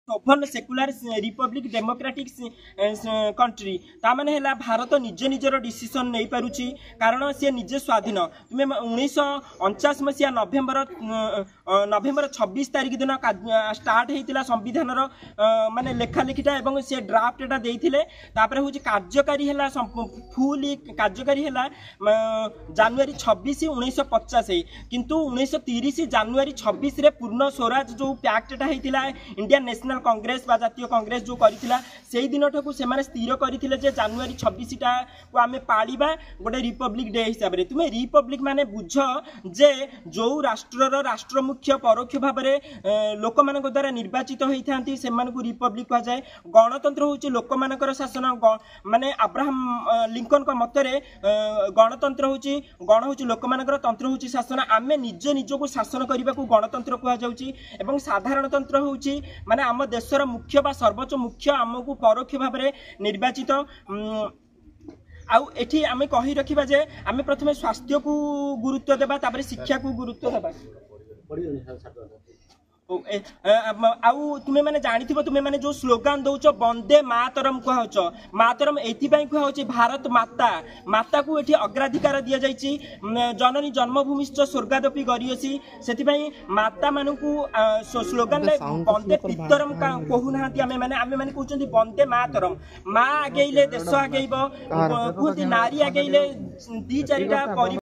सोभन secular Republic democratic country ताने है भारत निज निजर डिसीजन नहीं पारुची कारण सी निजे स्वाधीन तुम्हें 1949 मसीहा नवेम्बर 26 तारिख दिन स्टार्ट होता संविधान माने लेखालेखीटा एवं सी ड्राफ्टा देते हूँ कार्यकारी है फुल कार्यकारी है जानुरी 26 1950 किंतु 1930 जानुरी 26 पूर्ण स्वराज जो पैक्टा होता इंडियन नेशनल कांग्रेस बा जातीय कांग्रेस जो करथिला सेही दिन ठकु से माने स्थिर करथिले जे जनवरी 26 टा को आमे पाळीबा गोटे रिपब्लिक डे हिसाब रे तुमे रिपब्लिक माने बुझ जे जो राष्ट्रर राष्ट्र मुख्य परोक्ष भाव में लोक मान द्वारा निर्वाचित होइथांती से मानकु रिपब्लिक कहा जाए गणतंत्र होची लोक मानकर शासन माने अब्राहम लिंकन का मतरे गणतंत्र होची गण होची लोक मानकर तंत्र होची शासन आमे निज निजको शासन करबा को गणतंत्र कहा जाउची एवं साधारण तंत्र होची माने आम देशर मुख्य बा सर्वोच्च मुख्य आमको परोक्ष भाव में निर्वाचित आउ एठी आमे कहि रखिबा जे आमे प्रथमे स्वास्थ्य को गुरुत्व देबा तापर शिक्षा को गुरुत्व देबा आउ तुम्हें मैंने जानी तुम्हें मैंने जो स्लोगान दौच वंदे मातरम कहच मातरम एथिपाई कहउछि भारत माता माता को एठी अग्राधिकार दिया जाइछि जननी जन्मभूमिश्च स्वर्गादपि गरियसी सेथिपाई माता मानकु स्लोगान ले वंदे पितरम कहूनाहांती आमे माने कहउछन्ती वंदे मातरम माँ आगेइले देश आगेइबो कहउछि नारी आगेइले दी चारिटा